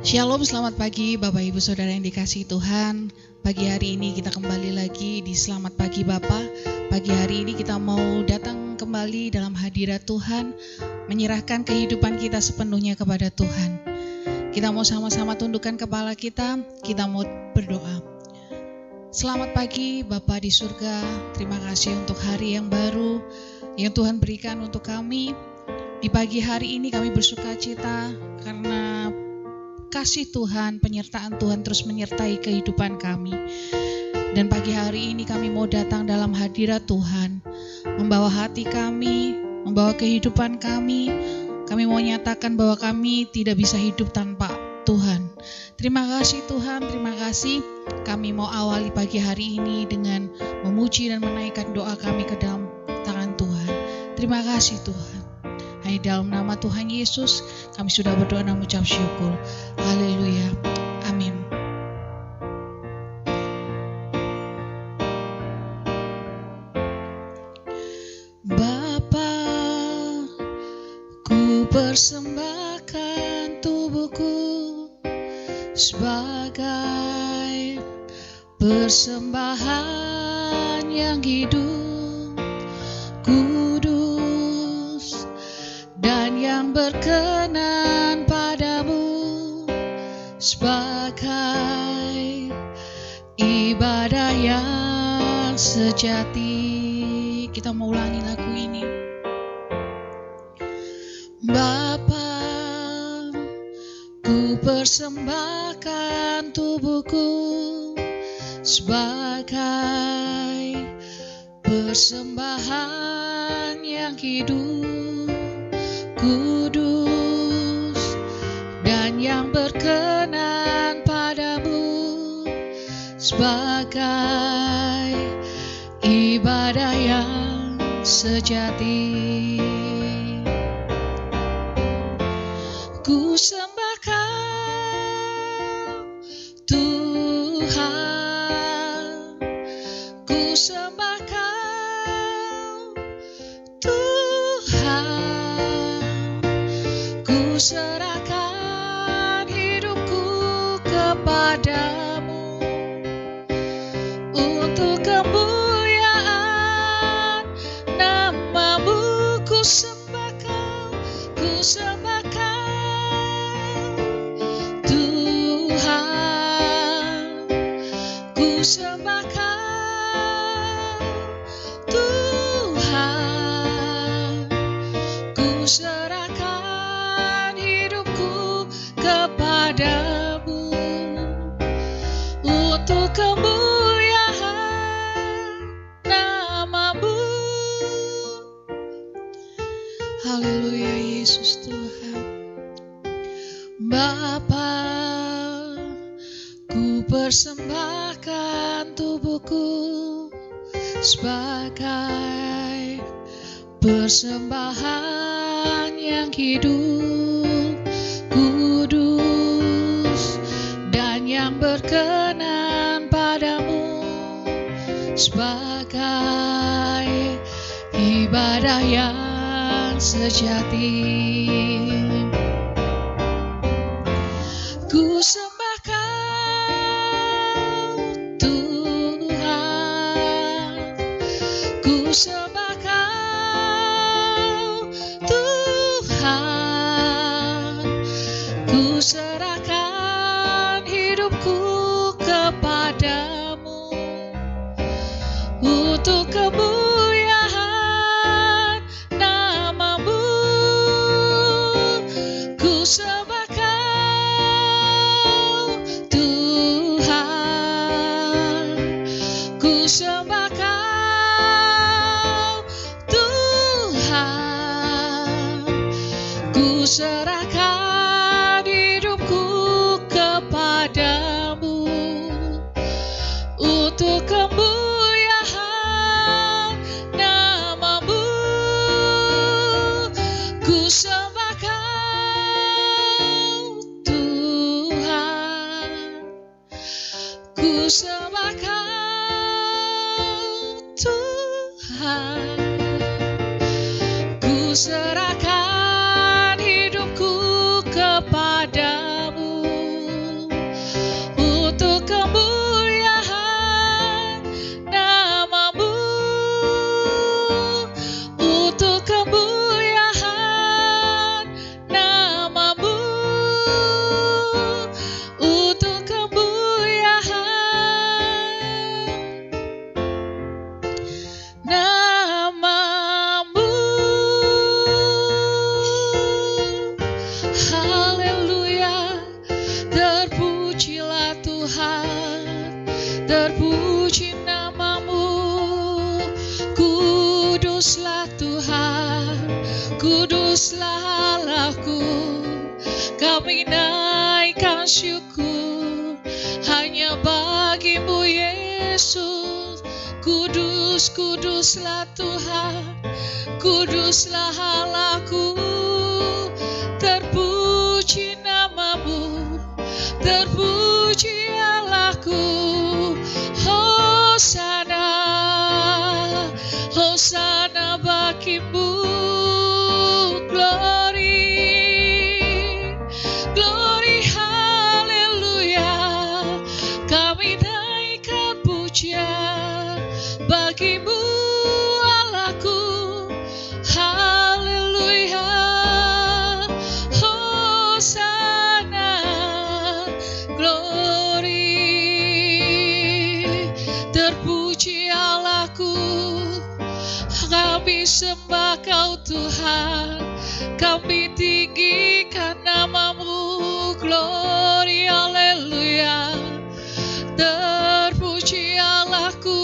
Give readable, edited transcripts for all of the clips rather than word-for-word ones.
Shalom, selamat pagi Bapak Ibu Saudara yang dikasihi Tuhan. Pagi hari ini kita kembali lagi di Selamat Pagi Bapak. Pagi hari ini kita mau datang kembali dalam hadirat Tuhan, menyerahkan kehidupan kita sepenuhnya kepada Tuhan. Kita mau sama-sama tundukkan kepala kita mau berdoa. Selamat pagi Bapa di surga, terima kasih untuk hari yang baru yang Tuhan berikan untuk kami. Di pagi hari ini kami bersuka cita karena kasih Tuhan, penyertaan Tuhan terus menyertai kehidupan kami. Dan pagi hari ini kami mau datang dalam hadirat Tuhan, membawa hati kami, membawa kehidupan kami. Kami mau nyatakan bahwa kami tidak bisa hidup tanpa Tuhan. Terima kasih Tuhan, terima kasih. Kami mau awali pagi hari ini dengan memuji dan menaikkan doa kami ke dalam tangan Tuhan. Terima kasih Tuhan. Hanya dalam nama Tuhan Yesus kami sudah berdoa dan mengucap syukur. Haleluya. Amin. Bapa, ku persembahkan tubuhku sebagai persembahan yang hidup, kudus, dan yang berkenan padamu, sebagai ibadah yang sejati. Kita mau ulangi lagu ini. Bapa, ku persembahkan tubuhku sebagai persembahan yang hidup, kudus, dan yang berkenan padamu, sebagai ibadah yang sejati. Ku sembahkan Tuhan, ku sembahkan Tuhan, ku serahkan hidupku kepadamu untuk kemuliaan nama-Mu. Ku sembahkan Tuhan, ku sembahkan Tuhan, ku serahkan hidupku kepadamu untuk kemuliaan nama-Mu. Haleluya Yesus Tuhan. Bapa, ku persembahkan tubuhku sebagai persembahan yang hidup, kudus, dan yang berkenan padamu, sebagai ibadah yang sejati. Ku sembahkan Tuhan, ku sembahkan Tuhan, ku serahkan hidupku kepadamu untuk kemuliaan nama-Mu. Ku sembahkan Tuhan, ku sembahkan Tuhan, ku serahkan hidupku kepadamu untuk kemuliaan nama-Mu. Ku sembahkan Tuhan, ku sembahkan Tuhan, ku serahkan hidupku kepadamu terpuji namamu. Kuduslah Tuhan, kuduslah Allahku. Kami naikkan syukur hanya bagimu Yesus. Kudus, kuduslah Tuhan, kuduslah Allahku. Terpuji namamu, terpuji Allahku. Hosana, Hosana bagimu. Glory, glory, haleluya. Kami naikkan pujian bagimu Allahku. Haleluya. Hosana, glory. Terpuji Allahku. Kami sembah Kau Tuhan, kami tinggikan namamu. Glory, haleluya. Terpuji Allahku.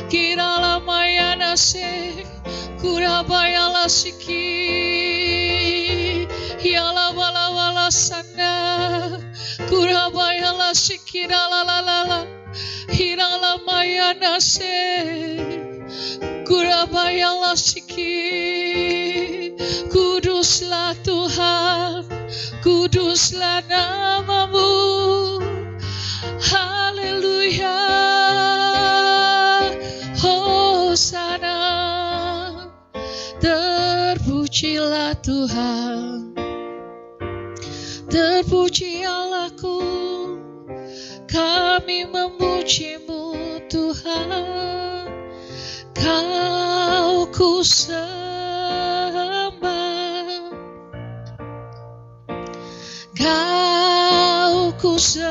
Kirala mayana se, kurabaya la siki, yala wala wala sana, kurabaya la siki la la la la, hirala mayana se. Kurabaya siki. Kuduslah Tuhan, kuduslah namamu. Haleluya. Hosana. Terpujilah Tuhan, terpuji Allahku. Kami memujimu Tuhan. Kau ku sembah, Kau ku sembah,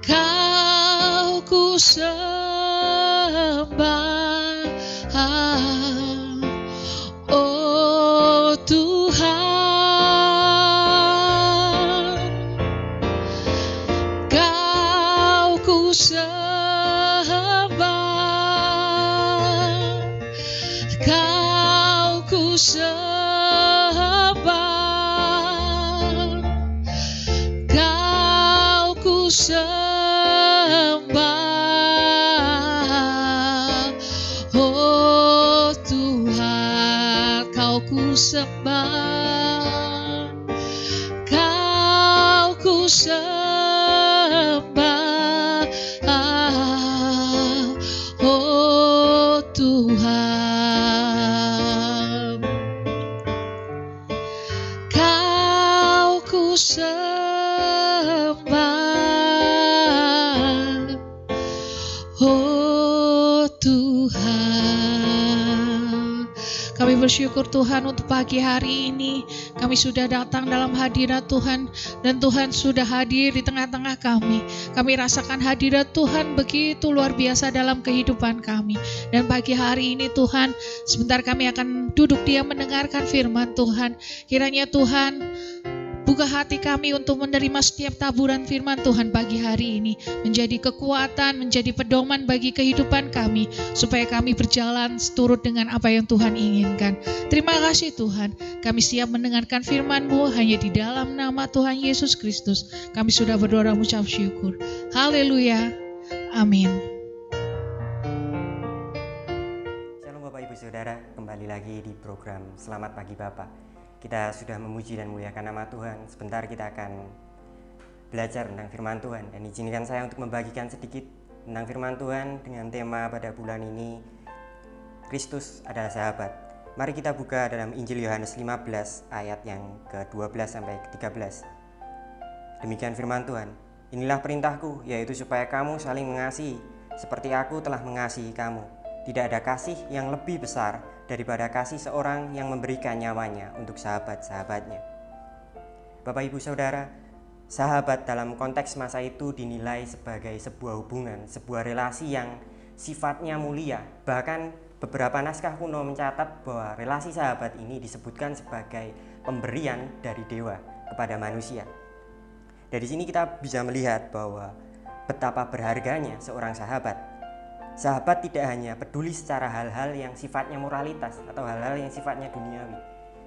Kau ku sembah. Oh Tuhan, Kau ku sembah, Kau ku sembah, Kau ku sembah. Oh Tuhan, Kau ku sembah, Kau ku sembah. Oh Tuhan, Kau ku sembah. Oh Tuhan, kami bersyukur Tuhan untuk pagi hari ini. Kami sudah datang dalam hadirat Tuhan, dan Tuhan sudah hadir di tengah-tengah kami. Kami rasakan hadirat Tuhan begitu luar biasa dalam kehidupan kami. Dan pagi hari ini Tuhan, sebentar kami akan duduk diam mendengarkan firman Tuhan. Kiranya Tuhan buka hati kami untuk menerima setiap taburan firman Tuhan pagi hari ini. Menjadi kekuatan, menjadi pedoman bagi kehidupan kami. Supaya kami berjalan seturut dengan apa yang Tuhan inginkan. Terima kasih Tuhan. Kami siap mendengarkan firman-Mu hanya di dalam nama Tuhan Yesus Kristus. Kami sudah berdoa mengucap syukur. Haleluya. Amin. Shalom Bapak Ibu Saudara, kembali lagi di program Selamat Pagi Bapak. Kita sudah memuji dan muliakan nama Tuhan. Sebentar kita akan belajar tentang firman Tuhan. Dan izinkan saya untuk membagikan sedikit tentang firman Tuhan dengan tema pada bulan ini, Kristus adalah sahabat. Mari kita buka dalam Injil Yohanes 15 ayat yang ke-12 sampai ke-13. Demikian firman Tuhan. Inilah perintahku, yaitu supaya kamu saling mengasihi, seperti aku telah mengasihi kamu. Tidak ada kasih yang lebih besar daripada kasih seorang yang memberikan nyawanya untuk sahabat-sahabatnya. Bapak Ibu Saudara, sahabat dalam konteks masa itu dinilai sebagai sebuah hubungan, sebuah relasi yang sifatnya mulia. Bahkan beberapa naskah kuno mencatat bahwa relasi sahabat ini disebutkan sebagai pemberian dari dewa kepada manusia. Dari sini kita bisa melihat bahwa betapa berharganya seorang sahabat. Sahabat tidak hanya peduli secara hal-hal yang sifatnya moralitas atau hal-hal yang sifatnya duniawi.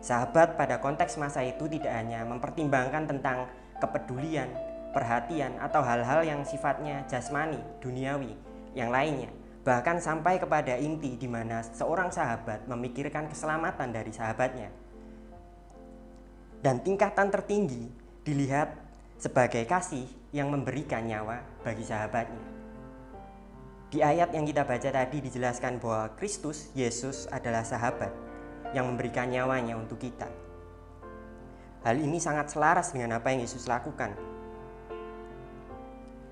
Sahabat pada konteks masa itu tidak hanya mempertimbangkan tentang kepedulian, perhatian, atau hal-hal yang sifatnya jasmani, duniawi, yang lainnya. Bahkan sampai kepada inti di mana seorang sahabat memikirkan keselamatan dari sahabatnya. Dan tingkatan tertinggi dilihat sebagai kasih yang memberikan nyawa bagi sahabatnya. Di ayat yang kita baca tadi dijelaskan bahwa Kristus, Yesus adalah sahabat yang memberikan nyawanya untuk kita. Hal ini sangat selaras dengan apa yang Yesus lakukan.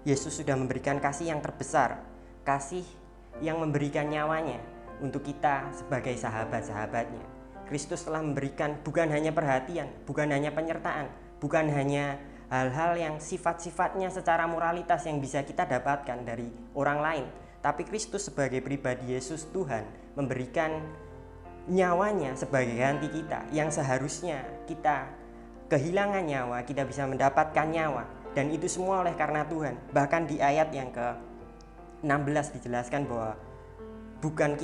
Yesus sudah memberikan kasih yang terbesar, kasih yang memberikan nyawanya untuk kita sebagai sahabat-sahabatnya. Kristus telah memberikan bukan hanya perhatian, bukan hanya penyertaan, bukan hanya hal-hal yang sifat-sifatnya secara moralitas yang bisa kita dapatkan dari orang lain. Tapi Kristus sebagai pribadi Yesus Tuhan memberikan nyawanya sebagai ganti kita. Yang seharusnya kita kehilangan nyawa, kita bisa mendapatkan nyawa. Dan itu semua oleh karena Tuhan. Bahkan di ayat yang ke-16 dijelaskan bahwa bukan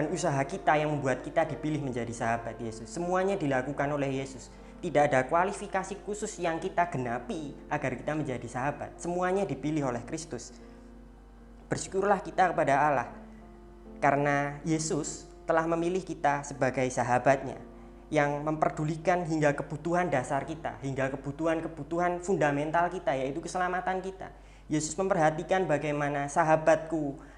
usaha kita yang membuat kita dipilih menjadi sahabat Yesus. Semuanya dilakukan oleh Yesus. Tidak ada kualifikasi khusus yang kita genapi agar kita menjadi sahabat. Semuanya dipilih oleh Kristus. Bersyukurlah kita kepada Allah karena Yesus telah memilih kita sebagai sahabatnya yang memperdulikan hingga kebutuhan dasar kita, hingga kebutuhan fundamental kita, yaitu keselamatan kita. Yesus memperhatikan bagaimana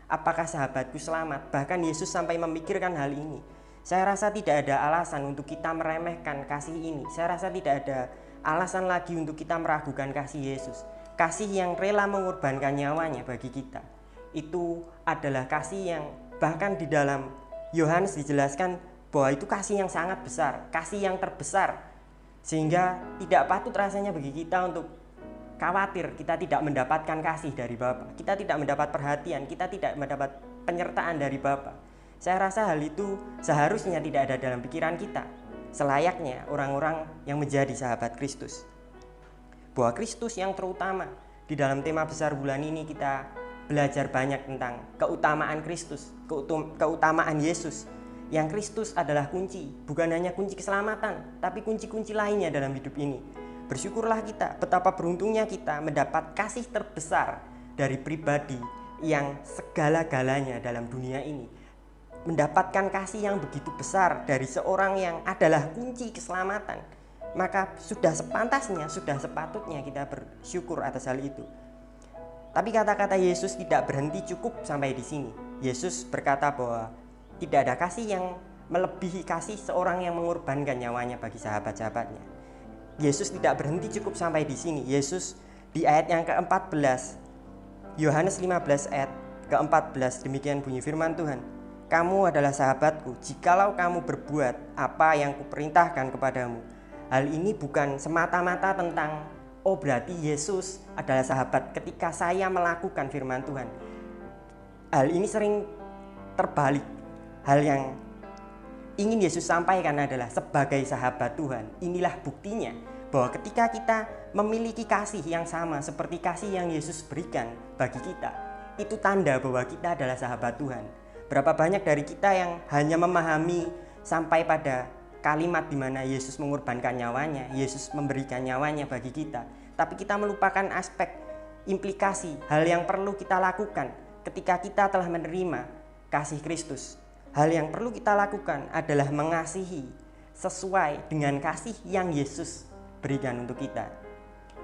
apakah sahabatku selamat. Bahkan Yesus sampai memikirkan hal ini. Saya rasa tidak ada alasan untuk kita meremehkan kasih ini. Saya rasa tidak ada alasan lagi untuk kita meragukan kasih Yesus. Kasih yang rela mengorbankan nyawanya bagi kita. Itu adalah kasih yang bahkan di dalam Yohanes dijelaskan bahwa itu kasih yang sangat besar, kasih yang terbesar. Sehingga tidak patut rasanya bagi kita untuk khawatir kita tidak mendapatkan kasih dari Bapa. Kita tidak mendapat perhatian, kita tidak mendapat penyertaan dari Bapa. Saya rasa hal itu seharusnya tidak ada dalam pikiran kita, selayaknya orang-orang yang menjadi sahabat Kristus. Bahwa Kristus yang terutama. Di dalam tema besar bulan ini kita belajar banyak tentang keutamaan Kristus, keutamaan Yesus. Yang Kristus adalah kunci, bukan hanya kunci keselamatan, tapi kunci-kunci lainnya dalam hidup ini. Bersyukurlah kita, betapa beruntungnya kita mendapat kasih terbesar dari pribadi yang segala-galanya dalam dunia ini. Mendapatkan kasih yang begitu besar dari seorang yang adalah kunci keselamatan, maka sudah sepantasnya, sudah sepatutnya kita bersyukur atas hal itu. Tapi kata-kata Yesus tidak berhenti cukup sampai di sini. Yesus berkata bahwa tidak ada kasih yang melebihi kasih seorang yang mengorbankan nyawanya bagi sahabat-sahabatnya. Yesus tidak berhenti cukup sampai di sini. Yesus di ayat yang ke-14, Yohanes 15 ayat ke-14, demikian bunyi firman Tuhan. Kamu adalah sahabatku jikalau kamu berbuat apa yang kuperintahkan kepadamu. Hal ini bukan semata-mata tentang berarti Yesus adalah sahabat ketika saya melakukan firman Tuhan. Hal ini sering terbalik. Hal yang ingin Yesus sampaikan adalah sebagai sahabat Tuhan, inilah buktinya bahwa ketika kita memiliki kasih yang sama seperti kasih yang Yesus berikan bagi kita, itu tanda bahwa kita adalah sahabat Tuhan. Berapa banyak dari kita yang hanya memahami sampai pada kalimat di mana Yesus mengorbankan nyawanya, Yesus memberikan nyawanya bagi kita. Tapi kita melupakan aspek implikasi, hal yang perlu kita lakukan ketika kita telah menerima kasih Kristus. Hal yang perlu kita lakukan adalah mengasihi sesuai dengan kasih yang Yesus berikan untuk kita.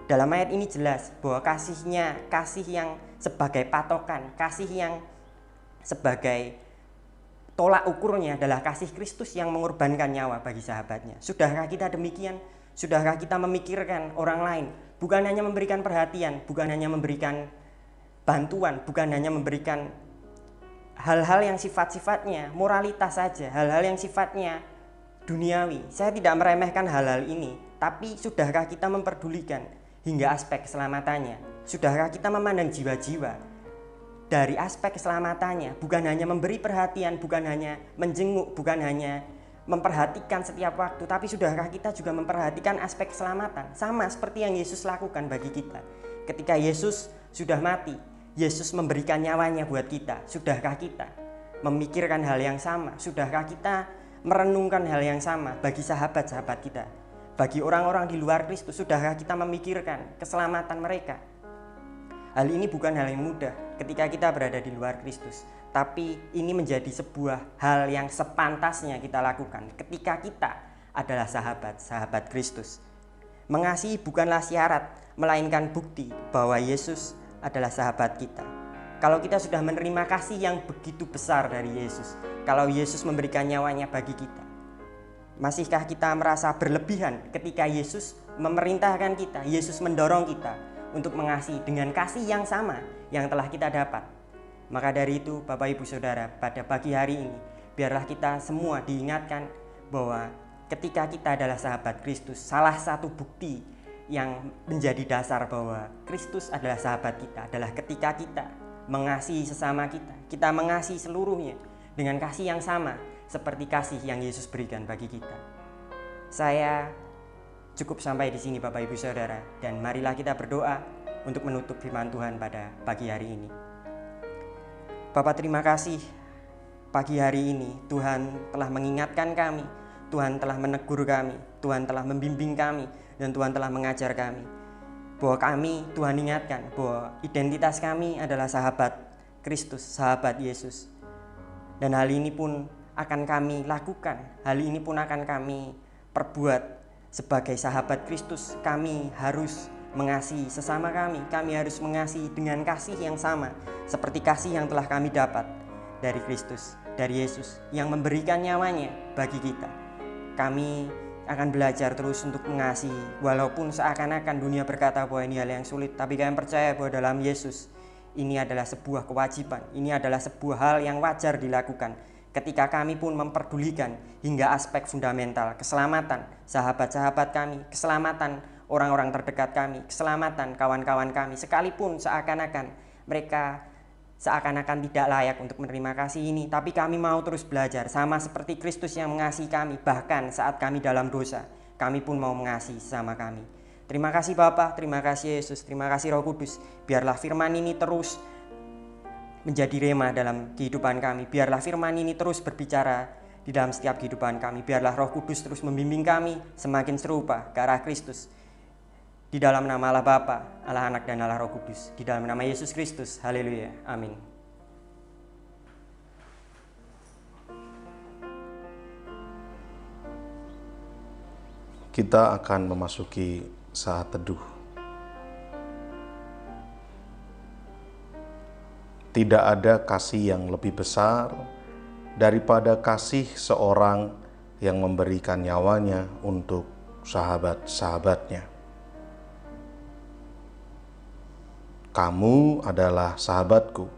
Dalam ayat ini jelas bahwa kasihnya, kasih yang sebagai patokan, kasih yang sebagai tolak ukurnya adalah kasih Kristus yang mengorbankan nyawa bagi sahabatnya. Sudahkah kita demikian? Sudahkah kita memikirkan orang lain? Bukan hanya memberikan perhatian, bukan hanya memberikan bantuan, bukan hanya memberikan hal-hal yang sifat-sifatnya moralitas saja, hal-hal yang sifatnya duniawi. Saya tidak meremehkan hal-hal ini, tapi sudahkah kita memperdulikan hingga aspek keselamatannya? Sudahkah kita memandang jiwa-jiwa dari aspek keselamatannya, bukan hanya memberi perhatian, bukan hanya menjenguk, bukan hanya memperhatikan setiap waktu, tapi sudahkah kita juga memperhatikan aspek keselamatan? Sama seperti yang Yesus lakukan bagi kita. Ketika Yesus sudah mati, Yesus memberikan nyawanya buat kita. Sudahkah kita memikirkan hal yang sama? Sudahkah kita merenungkan hal yang sama bagi sahabat-sahabat kita? Bagi orang-orang di luar Kristus, sudahkah kita memikirkan keselamatan mereka? Hal ini bukan hal yang mudah ketika kita berada di luar Kristus. Tapi ini menjadi sebuah hal yang sepantasnya kita lakukan ketika kita adalah sahabat Kristus. Mengasihi bukanlah syarat, melainkan bukti bahwa Yesus adalah sahabat kita. Kalau kita sudah menerima kasih yang begitu besar dari Yesus, kalau Yesus memberikan nyawanya bagi kita, masihkah kita merasa berlebihan ketika Yesus memerintahkan kita, Yesus mendorong kita untuk mengasihi dengan kasih yang sama yang telah kita dapat? Maka dari itu, Bapak Ibu Saudara, pada pagi hari ini, biarlah kita semua diingatkan bahwa ketika kita adalah sahabat Kristus, salah satu bukti yang menjadi dasar bahwa Kristus adalah sahabat kita adalah ketika kita mengasihi sesama kita. Kita mengasihi seluruhnya dengan kasih yang sama seperti kasih yang Yesus berikan bagi kita. Saya cukup sampai di sini Bapak Ibu Saudara, dan marilah kita berdoa untuk menutup firman Tuhan pada pagi hari ini. Bapak, terima kasih pagi hari ini Tuhan telah mengingatkan kami, Tuhan telah menegur kami, Tuhan telah membimbing kami, dan Tuhan telah mengajar kami bahwa kami, Tuhan ingatkan bahwa identitas kami adalah sahabat Kristus, sahabat Yesus. Dan hal ini pun akan kami lakukan, hal ini pun akan kami perbuat sebagai sahabat Kristus. Kami harus mengasihi sesama kami harus mengasihi dengan kasih yang sama seperti kasih yang telah kami dapat dari Kristus, dari Yesus yang memberikan nyawanya bagi kita. Kami akan belajar terus untuk mengasihi, walaupun seakan-akan dunia berkata bahwa ini hal yang sulit, tapi kami percaya bahwa dalam Yesus ini adalah sebuah kewajiban, ini adalah sebuah hal yang wajar dilakukan ketika kami pun memperdulikan hingga aspek fundamental keselamatan sahabat-sahabat kami, keselamatan orang-orang terdekat kami, keselamatan kawan-kawan kami, sekalipun seakan-akan mereka seakan-akan tidak layak untuk menerima kasih ini, tapi kami mau terus belajar sama seperti Kristus yang mengasihi kami. Bahkan saat kami dalam dosa, kami pun mau mengasihi sama kami. Terima kasih Bapa, terima kasih Yesus, terima kasih Roh Kudus. Biarlah firman ini terus menjadi rema dalam kehidupan kami. Biarlah firman ini terus berbicara di dalam setiap kehidupan kami. Biarlah Roh Kudus terus membimbing kami semakin serupa ke arah Kristus. Di dalam nama Allah Bapa, Allah Anak, dan Allah Roh Kudus. Di dalam nama Yesus Kristus. Haleluya. Amin. Kita akan memasuki saat teduh. Tidak ada kasih yang lebih besar daripada kasih seorang yang memberikan nyawanya untuk sahabat-sahabatnya. Kamu adalah sahabatku,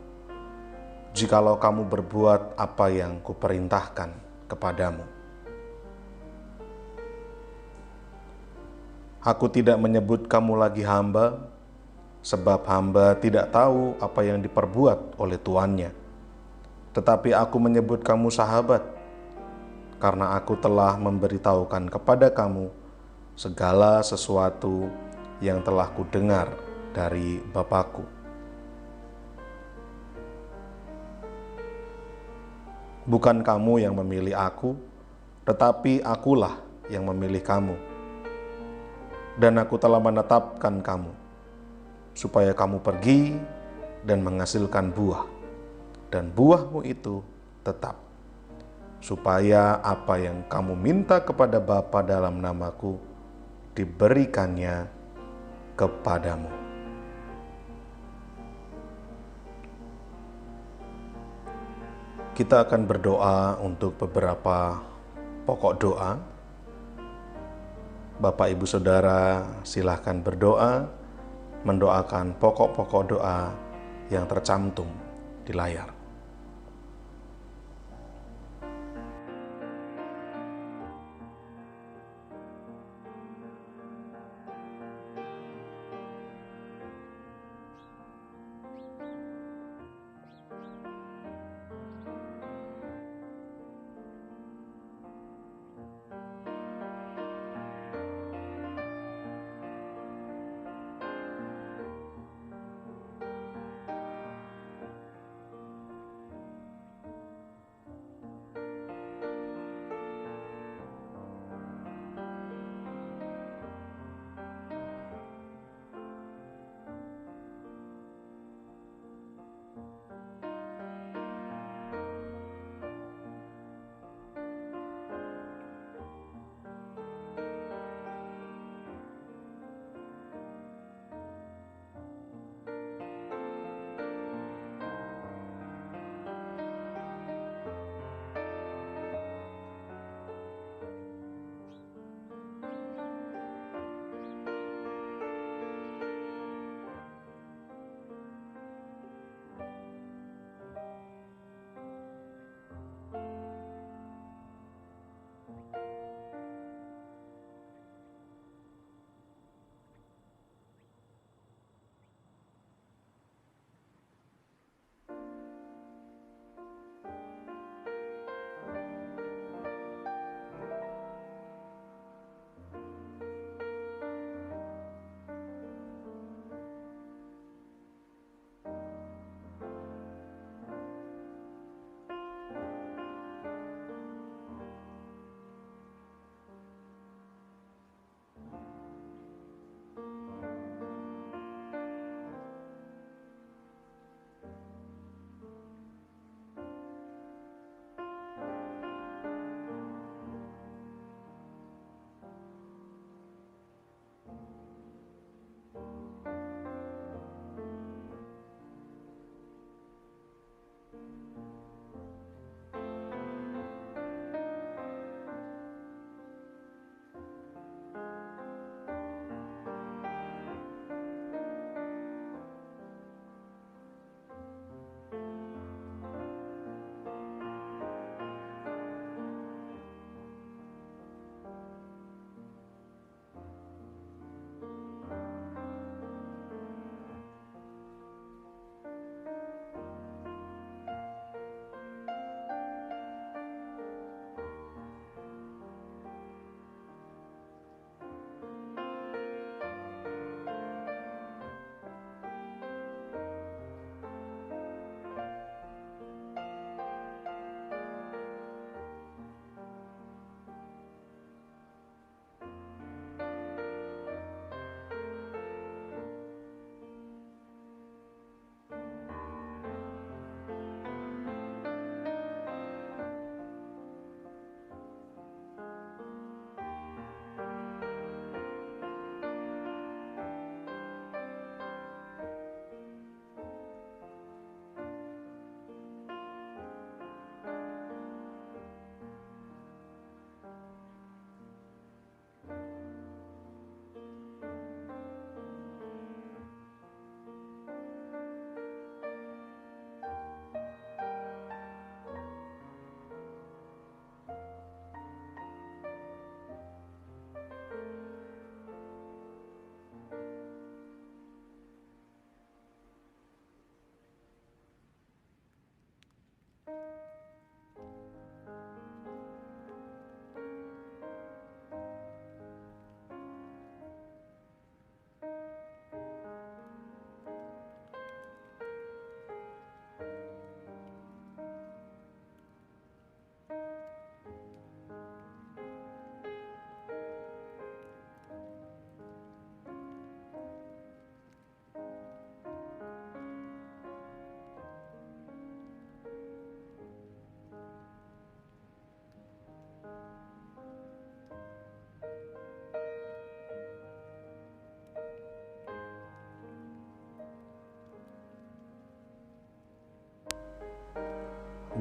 jikalau kamu berbuat apa yang kuperintahkan kepadamu. Aku tidak menyebut kamu lagi hamba, sebab hamba tidak tahu apa yang diperbuat oleh tuannya. Tetapi aku menyebut kamu sahabat, karena aku telah memberitahukan kepada kamu segala sesuatu yang telah kudengar dari Bapakku. Bukan kamu yang memilih aku, tetapi akulah yang memilih kamu. Dan aku telah menetapkan kamu, supaya kamu pergi dan menghasilkan buah, dan buahmu itu tetap, supaya apa yang kamu minta kepada Bapa dalam namaku diberikannya kepadamu. Kita akan berdoa untuk beberapa pokok doa. Bapak Ibu Saudara silahkan berdoa, mendoakan pokok-pokok doa yang tercantum di layar.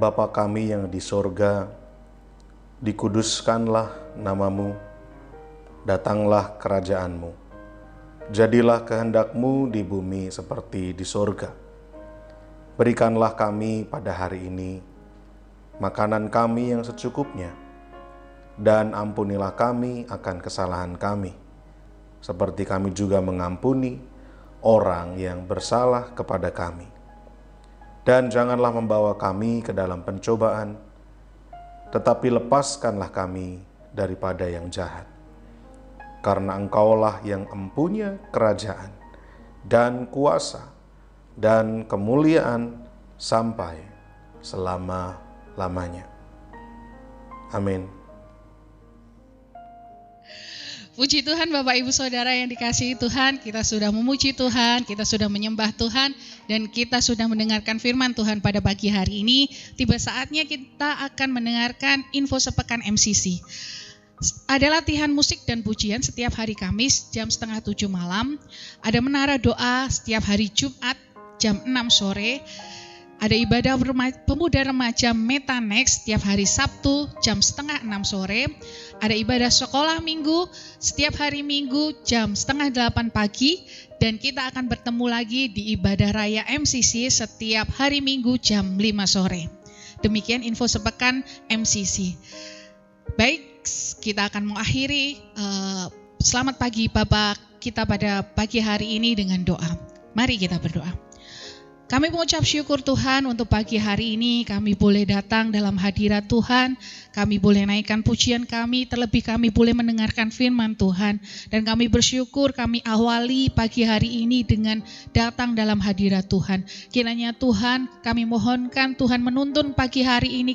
Bapa kami yang di sorga, dikuduskanlah namamu, datanglah kerajaan-mu. Jadilah kehendak-mu di bumi seperti di sorga. Berikanlah kami pada hari ini makanan kami yang secukupnya, dan ampunilah kami akan kesalahan kami, seperti kami juga mengampuni orang yang bersalah kepada kami. Dan janganlah membawa kami ke dalam pencobaan, tetapi lepaskanlah kami daripada yang jahat. Karena Engkaulah yang empunya kerajaan dan kuasa dan kemuliaan sampai selama-lamanya. Amin. Puji Tuhan Bapak Ibu Saudara yang dikasihi Tuhan, kita sudah memuji Tuhan, kita sudah menyembah Tuhan, dan kita sudah mendengarkan firman Tuhan pada pagi hari ini. Tiba saatnya kita akan mendengarkan info sepekan MCC. Ada latihan musik dan pujian setiap hari Kamis jam 6:30 malam. Ada menara doa setiap hari Jumat jam 6 sore. Ada ibadah pemuda remaja Metanex setiap hari Sabtu jam 5:30 sore. Ada ibadah sekolah minggu setiap hari Minggu jam 7:30 pagi. Dan kita akan bertemu lagi di ibadah raya MCC setiap hari Minggu jam 5 sore. Demikian info sepekan MCC. Baik, kita akan mengakhiri selamat pagi Bapak kita pada pagi hari ini dengan doa. Mari kita berdoa. Kami mengucap syukur Tuhan untuk pagi hari ini kami boleh datang dalam hadirat Tuhan, kami boleh naikkan pujian kami, terlebih kami boleh mendengarkan firman Tuhan. Dan kami bersyukur kami awali pagi hari ini dengan datang dalam hadirat Tuhan. Kiranya Tuhan kami mohonkan Tuhan menuntun pagi hari ini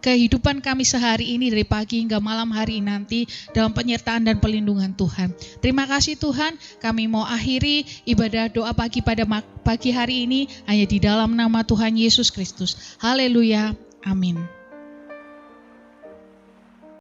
kehidupan kami sehari ini dari pagi hingga malam hari nanti dalam penyertaan dan perlindungan Tuhan. Terima kasih Tuhan, kami mau akhiri ibadah doa pagi pada pagi hari ini hanya di dalam nama Tuhan Yesus Kristus. Haleluya, amin.